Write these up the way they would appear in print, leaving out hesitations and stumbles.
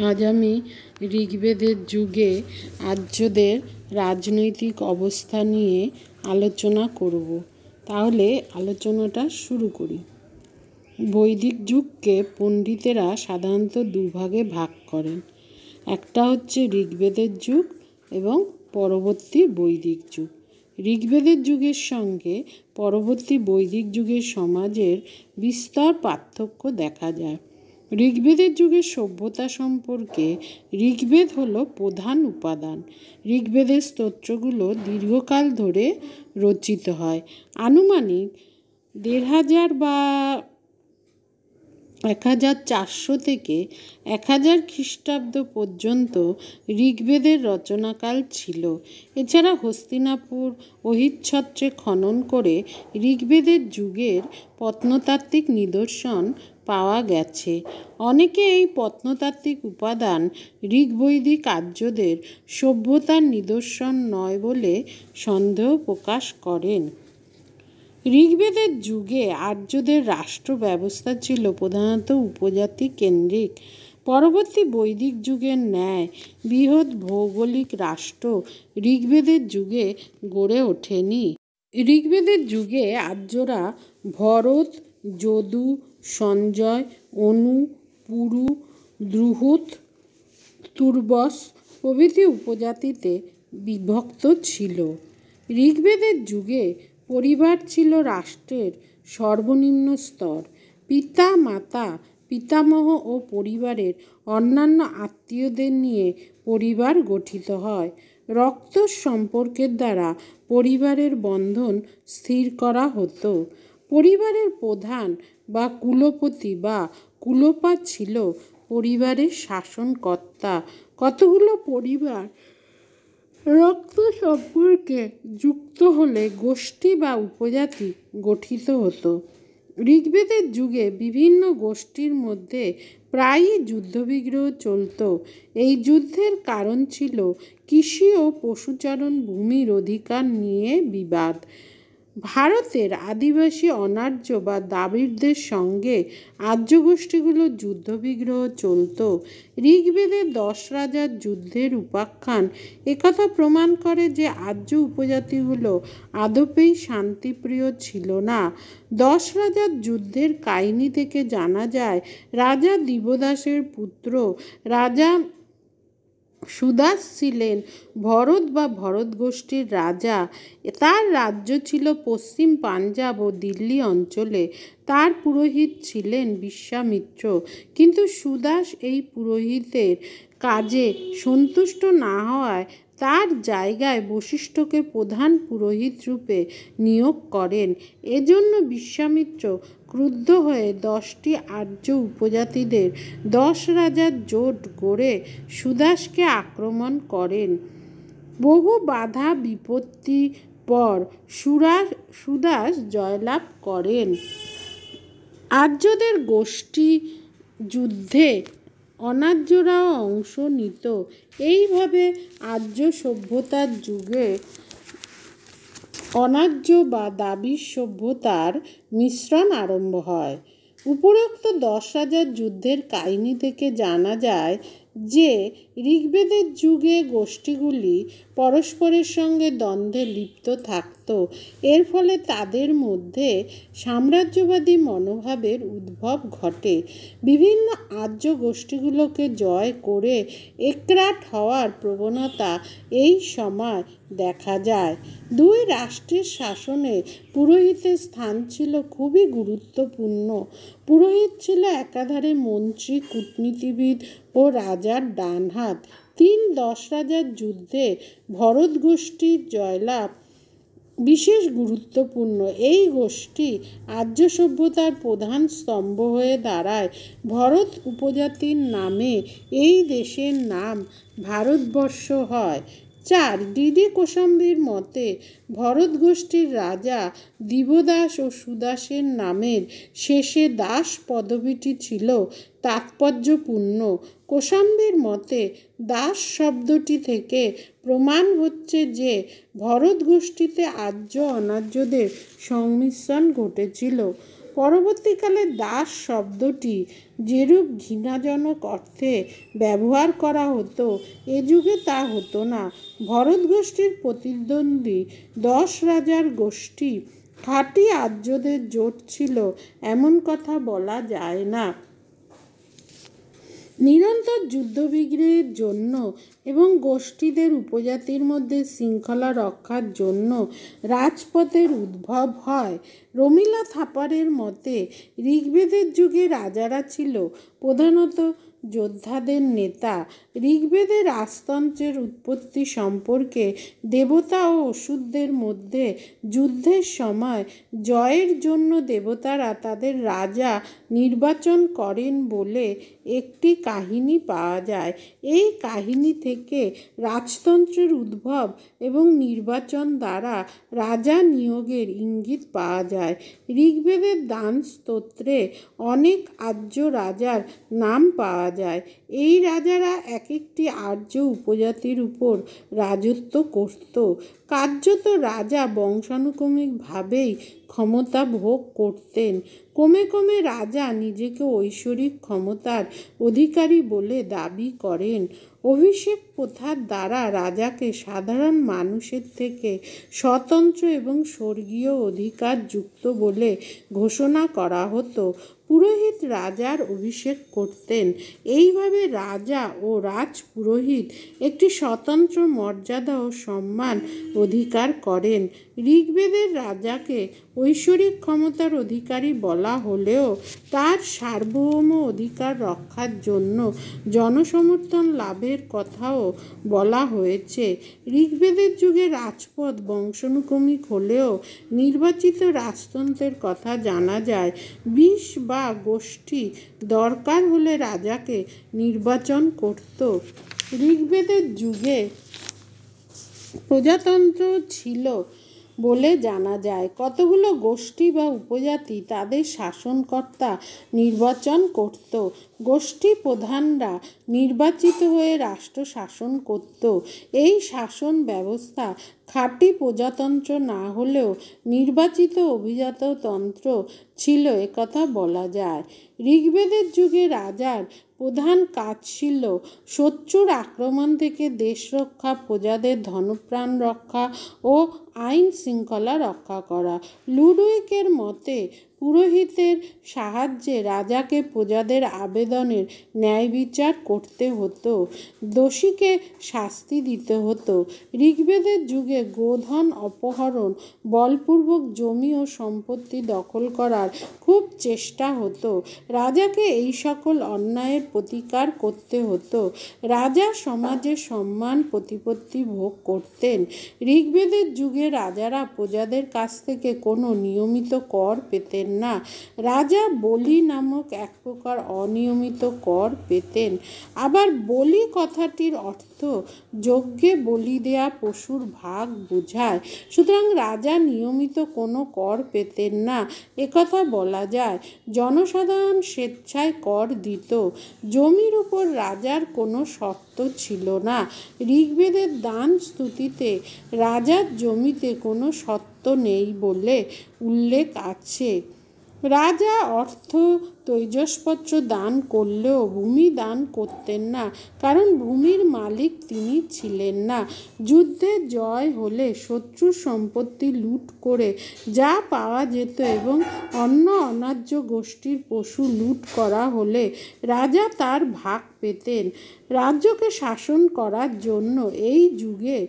আজ আমি ঋগ্বেদের যুগে আর্যদের রাজনৈতিক অবস্থা নিয়ে আলোচনা করব। তাহলে আলোচনাটা শুরু করি। বৈদিক যুগকে পণ্ডিতেরা সাধারণত দুভাগে ভাগ করেন। একটা হচ্ছে ঋগ্বেদের যুগ এবং পরবর্তী বৈদিক যুগ। ঋগ্বেদের যুগের সঙ্গে পরবর্তী বৈদিক যুগের সমাজের বিস্তর পার্থক্য দেখা যায়। ঋগ্বেদের যুগের সভ্যতা সম্পর্কে ঋগ্বেদ হলো প্রধান উপাদান। ঋগ্বেদের স্তোত্রগুলো দীর্ঘকাল ধরে রচিত হয়। আনুমানিক 1500 বা 1400 থেকে 1000 খ্রিস্টাব্দ পর্যন্ত ঋগ্বেদের রচনাকাল ছিল। এছাড়া হস্তিনাপুর বহিচ্ছত্রে খনন করে ঋগ্বেদের যুগের প্রত্নতাত্ত্বিক নিদর্শন পাওয়া গেছে। অনেকে এই প্রত্নতাত্ত্বিক উপাদান ঋগ্বৈদিক আর্যদের সভ্যতার নিদর্শন নয় বলে সন্দেহ প্রকাশ করেন। ঋগ্বেদের যুগে আর্যদের রাষ্ট্র ব্যবস্থা ছিল প্রধানত উপজাতি কেন্দ্রিক। পরবর্তী বৈদিক যুগের ন্যায় বৃহৎ ভৌগোলিক রাষ্ট্র ঋগ্বেদের যুগে গড়ে ওঠেনি। ঋগ্বেদের যুগে আর্যরা ভরত, যদু, সঞ্জয়, অনু, পুরু, দ্রুহুত, তুর্বস প্রভৃতি উপজাতিতে বিভক্ত ছিল। ঋগ্বেদের যুগে পরিবার ছিল রাষ্ট্রের সর্বনিম্ন স্তর। পিতা, মাতা, পিতামহ ও পরিবারের অন্যান্য আত্মীয়দের নিয়ে পরিবার গঠিত হয়। রক্ত সম্পর্কের দ্বারা পরিবারের বন্ধন স্থির করা হতো। পরিবারের প্রধান বা কুলপতি বা কুলপা ছিল পরিবারের শাসনকর্তা। কতগুলো পরিবার রক্ত সম্পর্কে যুক্ত হলে গোষ্ঠী বা উপজাতি গঠিত হতো। ঋগ্বেদের যুগে বিভিন্ন গোষ্ঠীর মধ্যে প্রায়ই যুদ্ধবিগ্রহ চলত। এই যুদ্ধের কারণ ছিল কৃষি ও পশুচারণ ভূমির অধিকার নিয়ে বিবাদ। ভারতের আদিবাসী অনার্য বা দ্রাবিড়দের সঙ্গে আর্য গোষ্ঠীগুলোর যুদ্ধবিগ্রহ চলত। ঋগ্বেদের 10 রাজার যুদ্ধের উপাখ্যান একথা প্রমাণ করে যে আর্য উপজাতিগুলো আদপেই শান্তিপ্রিয় ছিল না। 10 রাজার যুদ্ধের কাহিনী থেকে জানা যায়, রাজা দিবদাসের পুত্র রাজা সুদাস ছিলেন ভরত বা ভরত গোষ্ঠীর রাজা। তার রাজ্য ছিল পশ্চিম পাঞ্জাব ও দিল্লি অঞ্চলে। তার পুরোহিত ছিলেন বিশ্বামিত্র। কিন্তু সুদাস এই পুরোহিতের কাজে সন্তুষ্ট না হওয়ায় তার জায়গায় বশিষ্ঠকে প্রধান পুরোহিত রূপে নিয়োগ করেন। এজন্য বিশ্বামিত্র ক্রুদ্ধ হয়ে 10টি আর্য উপজাতিদের 10 রাজার জোট গড়ে সুদাসকে আক্রমণ করেন। বহু বাধা বিপত্তির পর সুদাস জয়লাভ করেন। আর্যদের গোষ্ঠী যুদ্ধে অনার্যরাও অংশ নিত। এইভাবে আর্য সভ্যতার যুগে অনার্য বা দ্রাবিড় সভ্যতার মিশ্রণ আরম্ভ হয়। উপরোক্ত 10 রাজার যুদ্ধের কাহিনী থেকে জানা যায় যে ঋগ্বেদের যুগে গোষ্ঠীগুলি পরস্পরের সঙ্গে দ্বন্দ্বে লিপ্ত থাকত। এর ফলে তাদের মধ্যে সাম্রাজ্যবাদী মনোভাবের উদ্ভব ঘটে। বিভিন্ন আর্য গোষ্ঠীগুলোকে জয় করে একরাট হওয়ার প্রবণতা এই সময় দেখা যায়। দুই রাষ্ট্রের শাসনে পুরোহিতের স্থান ছিল খুবই গুরুত্বপূর্ণ। পুরোহিত ছিল একাধারে মন্ত্রী, কূটনীতিবিদ ও রাজার ডান হাত। 10 রাজার যুদ্ধে ভরত গোষ্ঠীর জয়লাভ বিশেষ গুরুত্বপূর্ণ। এই গোষ্ঠী আর্য সভ্যতার প্রধান স্তম্ভ হয়ে দাঁড়ায়। ভরত উপজাতির নামে এই দেশের নাম ভারতবর্ষ হয়। 4 ডি.ডি. কোশাম্বীর মতে ভরত গোষ্ঠীর রাজা দিবদাস ও সুদাসের নামের শেষে দাস পদবীটি ছিল তাৎপর্যপূর্ণ। কোশাম্বীর মতে দাস শব্দটি থেকে প্রমাণ হচ্ছে যে ভরত গোষ্ঠীতে আর্য অনার্যদের সংমিশ্রণ ঘটেছিল। পরবর্তীকালে দাস শব্দটি যেরূপ ঘৃণাজনক অর্থে ব্যবহার করা হতো, এ যুগে তা হতো না। ভরত গোষ্ঠীর প্রতিদ্বন্দ্বী 10 রাজার গোষ্ঠী খাঁটি আর্যদের জোট ছিল এমন কথা বলা যায় না। নিরন্তর যুদ্ধবিগ্রহের জন্য এবং গোষ্ঠীদের উপজাতির মধ্যে শৃঙ্খলা রক্ষার জন্য রাজপথের উদ্ভব হয়। রমিলা থাপারের মতে ঋগ্বেদের যুগে রাজারা ছিল প্রধানত যোদ্ধাদের নেতা। ঋগ্বেদের রাজতন্ত্রের উৎপত্তি সম্পর্কে দেবতা ও অসুরদের মধ্যে যুদ্ধের সময় জয়ের জন্য দেবতারা তাদের রাজা নির্বাচন করেন বলে একটি কাহিনী পাওয়া যায়। এই কাহিনী থেকে রাজতন্ত্রের উদ্ভব এবং নির্বাচন দ্বারা রাজা নিয়োগের ইঙ্গিত পাওয়া যায়। ঋগ্বেদের দান স্তোত্রে অনেক আর্য রাজার নাম পাওয়া যায়। এই রাজারা এক একটি আর্য উপজাতির উপর রাজত্ব করত। কার্যত রাজা বংশানুক্রমিকভাবেই ক্ষমতা ভোগ করতেন। ক্রমে ক্রমে রাজা নিজেকে ঐশ্বরিক ক্ষমতার অধিকারী বলে দাবি করেন। অভিষেক প্রথার দ্বারা রাজাকে সাধারণ মানুষের থেকে স্বতন্ত্র এবং স্বর্গীয় অধিকার যুক্ত বলে ঘোষণা করা হতো। পুরোহিত রাজার অভিষেক করতেন। এইভাবে রাজা ও রাজপুরোহিত একটি স্বতন্ত্র মর্যাদা ও সম্মান অধিকার করেন। ঋগ্বেদের রাজাকে ঐশ্বরিক ক্ষমতার অধিকারী বলা হলেও তার সার্বভৌম অধিকার রক্ষার জন্য জনসমর্থন লাভের কথাও বলা হয়েছে। ঋগ্বেদের যুগে রাজপদ বংশানুক্রমিক হলেও নির্বাচিত রাজতন্ত্রের কথা জানা যায়। 20 বা গোষ্ঠী দরকার হলে রাজাকে নির্বাচন করত। ঋগ্বেদের যুগে প্রজাতন্ত্র ছিল বলে জানা যায়। কতগুলো গোষ্ঠী বা উপজাতি তাদের শাসনকর্তা নির্বাচন করত। গোষ্ঠী প্রধানরা নির্বাচিত হয়ে রাষ্ট্র শাসন করত। এই শাসন ব্যবস্থা খাঁটি প্রজাতন্ত্র না হলেও নির্বাচিত অভিজাততন্ত্র ছিল একথা বলা যায়। ঋগ্বেদের যুগে রাজার প্রধান কাজ ছিল শত্রুর আক্রমণ থেকে দেশ রক্ষা, প্রজাদের ধনপ্রাণ রক্ষা ও আইন শৃঙ্খলা রক্ষা করা। লুডউইকের মতে পুরোহিতের সাহায্যে রাজাকে প্রজাদের আবেদনের ন্যায় বিচার করতে হতো, দোষীকে শাস্তি দিতে হতো। ঋগ্বেদের যুগে গোধন অপহরণ, বলপূর্বক জমি ও সম্পত্তি দখল করার খুব চেষ্টা হতো। রাজাকে এই সকল অন্যায়ের প্রতিকার করতে হতো। রাজা সমাজে সম্মান প্রতিপত্তি ভোগ করতেন। ঋগ্বেদের যুগে রাজারা প্রজাদের কাছ থেকে কোনো নিয়মিত কর পেতেন না। রাজা বলি নামক এক প্রকার অনিয়মিত কর পেতেন। আবার বলি কথাটির অর্থ যজ্ঞে বলি দেয়া পশুর ভাগ বোঝায়। সুতরাং রাজা নিয়মিত কোনো কর পেতেন না একথা বলা যায়। জনসাধারণ স্বেচ্ছায় কর দিত। জমির উপর রাজার কোনো শর্ত ছিল না। ঋগ্বেদের দান স্তুতিতে রাজার জমিতে কোনো শর্ত নেই বলে উল্লেখ আছে। রাজা অর্থ তৈজসপত্র দান করলেও ভূমি দান করতেন না, কারণ ভূমির মালিক তিনি ছিলেন না। যুদ্ধে জয় হলে শত্রুর সম্পত্তি লুট করে যা পাওয়া যেত এবং অন্য অনার্য গোষ্ঠীর পশু লুট করা হলে রাজা তার ভাগ পেতেন। রাজ্যকে শাসন করার জন্য এই যুগে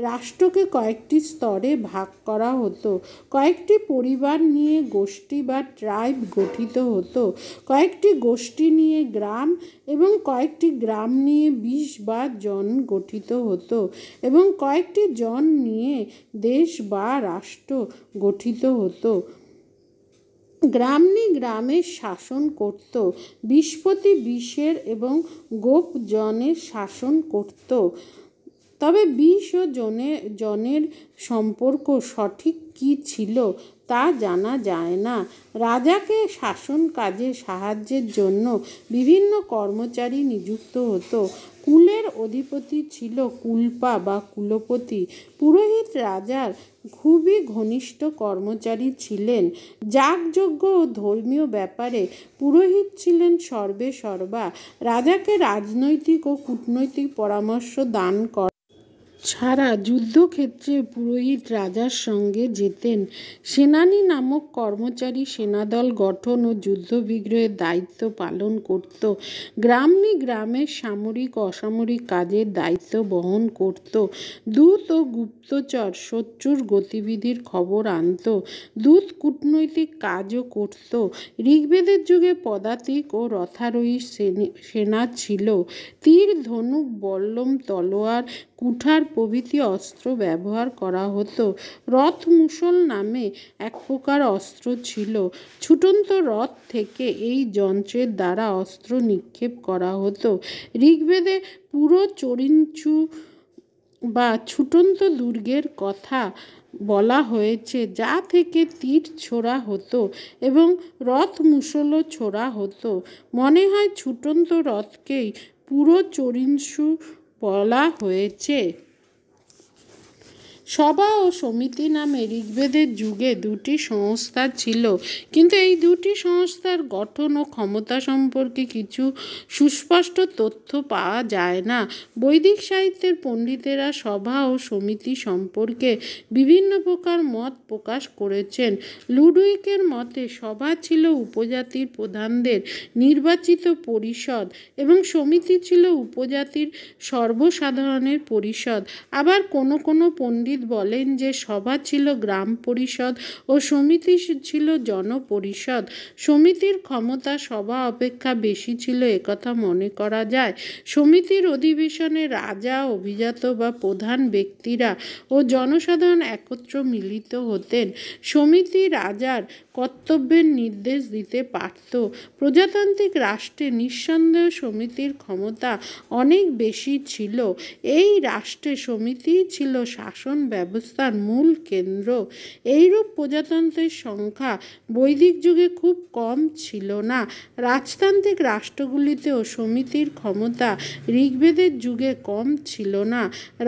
রাষ্ট্রকে কয়েকটি স্তরে ভাগ করা হতো। কয়েকটি পরিবার নিয়ে গোষ্ঠী বা ট্রাইব গঠিত হতো। কয়েকটি গোষ্ঠী নিয়ে গ্রাম এবং কয়েকটি গ্রাম নিয়ে 20 বা জন গঠিত হতো এবং কয়েকটি জন নিয়ে দেশ বা রাষ্ট্র গঠিত হতো। গ্রামনি গ্রামের শাসন করত। বিশপতি বিশের এবং গোপ জনের শাসন করত। তবে 20 ও জনের সম্পর্ক সঠিক কী ছিল তা জানা যায় না। রাজাকে শাসন কাজে সাহায্যের জন্য বিভিন্ন কর্মচারী নিযুক্ত হতো। কুলের অধিপতি ছিল কুলপা বা কুলপতি। পুরোহিত রাজার খুবই ঘনিষ্ঠ কর্মচারী ছিলেন। যাগযজ্ঞ ও ধর্মীয় ব্যাপারে পুরোহিত ছিলেন সর্বে সর্বা। রাজাকে রাজনৈতিক ও কূটনৈতিক পরামর্শ দান করেন। ছাড়া যুদ্ধক্ষেত্রে পুরোহিত রাজার সঙ্গে যেতেন। সেনানী নামক কর্মচারী সেনাদল গঠন ও যুদ্ধবিগ্রহের দায়িত্ব পালন করত। গ্রামের সামরিক অসামরিক কাজের দায়িত্ব বহন করত। দূত ও গুপ্তচর শত্রুর গতিবিধির খবর আনত। দূত কূটনৈতিক কাজও করত। ঋগ্বেদের যুগে পদাতিক ও রথারোহী সেনা ছিল। তীর, ধনুক, বল্লম, তলোয়ার, কুঠার প্রভৃতি অস্ত্র ব্যবহার করা হতো। রথ মুসল নামে এক প্রকার অস্ত্র ছিল। ছুটন্ত রথ থেকে এই যন্ত্রের দ্বারা অস্ত্র নিক্ষেপ করা হতো। ঋগ্বেদে পুরো চরিঞ্চু বা ছুটন্ত দুর্গের কথা বলা হয়েছে, যা থেকে তীর ছোড়া হতো এবং রথ মুসলও ছোড়া হতো। মনে হয় ছুটন্ত রথকেই পুরো চরিঞ্চু বলা হয়েছে। সভা ও সমিতি নামে ঋগ্বেদের যুগে দুটি সংস্থা ছিল, কিন্তু এই দুটি সংস্থার গঠন ও ক্ষমতা সম্পর্কে কিছু সুস্পষ্ট তথ্য পাওয়া যায় না। বৈদিক সাহিত্যের পণ্ডিতেরা সভা ও সমিতি সম্পর্কে বিভিন্ন প্রকার মত প্রকাশ করেছেন। লুডউইকের মতে সভা ছিল উপজাতির প্রধানদের নির্বাচিত পরিষদ এবং সমিতি ছিল উপজাতির সর্বসাধারণের পরিষদ। আবার কোনো কোনো পণ্ডিত বলেন যে সভা ছিল গ্রাম পরিষদ ও সমিতি ছিল জনপরিষদ। সমিতির ক্ষমতা সভা অপেক্ষা বেশি ছিল একথা মনে করা যায়। সমিতির অধিবেশনে রাজা, অভিজাত বা প্রধান ব্যক্তিরা ও জনসাধারণ একত্র মিলিত হতেন। সমিতি রাজার কর্তব্যের নির্দেশ দিতে পারত। প্রজাতান্ত্রিক রাষ্ট্রে নিঃসন্দেহে সমিতির ক্ষমতা অনেক বেশি ছিল। এই রাষ্ট্রে সমিতিই ছিল শাসন ব্যবস্থার মূল কেন্দ্র। এইরূপ প্রজাতন্ত্রের সংখ্যা বৈদিক যুগে খুব কম ছিল না। রাজতান্ত্রিক রাষ্ট্রগুলিতেও সমিতির ক্ষমতা ঋগ্বেদের যুগে কম ছিল না।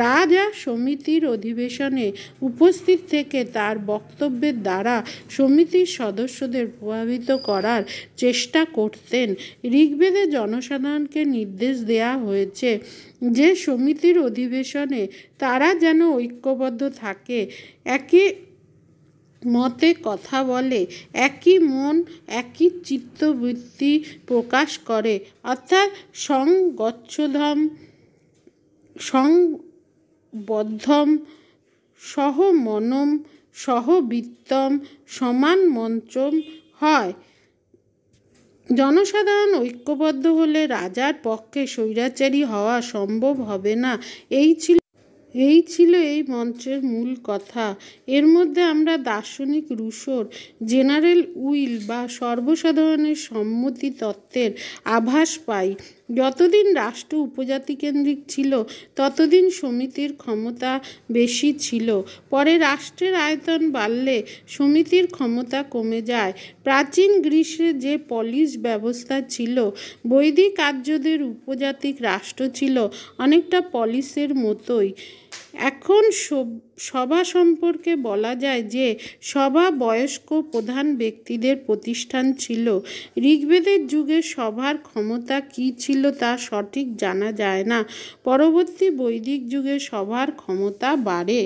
রাজা সমিতির অধিবেশনে উপস্থিত থেকে তার বক্তব্যের দ্বারা সমিতির সদস্যদের প্রভাবিত করার চেষ্টা করতেন। ঋগ্বেদে জনসাধারণকে নির্দেশ দেয়া হয়েছে যে সমিতির অধিবেশনে তারা যেন ঐক্যবদ্ধ থাকে, একই মতে কথা বলে, একই মন একই চিত্তবৃত্তি প্রকাশ করে, অর্থাৎ সংগচ্ছধম সংবদ্ধম সহমনম সহবিত্তম সমান মন্ত্রম হয়। জনসাধারণ ঐক্যবদ্ধ হলে রাজার পক্ষে স্বৈরাচারী হওয়া সম্ভব হবে না। এই ছিল এই মন্ত্রের মূল কথা। এর মধ্যে আমরা দার্শনিক রুশোর জেনারেল উইল বা সর্বসাধারণের সম্মতি তত্ত্বের আভাস পাই। যতদিন রাষ্ট্র উপজাতিকেন্দ্রিক ছিল ততদিন সমিতির ক্ষমতা বেশি ছিল। পরে রাষ্ট্রের আয়তন বাড়লে সমিতির ক্ষমতা কমে যায়। প্রাচীন গ্রীসে যে পলিস ব্যবস্থা ছিল, বৈদিক আর্যদের উপজাতিক রাষ্ট্র ছিল অনেকটা পলিসের মতোই। এখন সভা সম্পর্কে বলা যায় যে সভা বয়স্ক প্রধান ব্যক্তিদের প্রতিষ্ঠান ছিল। ঋগ্বেদের যুগে সভার ক্ষমতা কী ছিল তা সঠিক জানা যায় না। পরবর্তী বৈদিক যুগে সভার ক্ষমতা বাড়ে।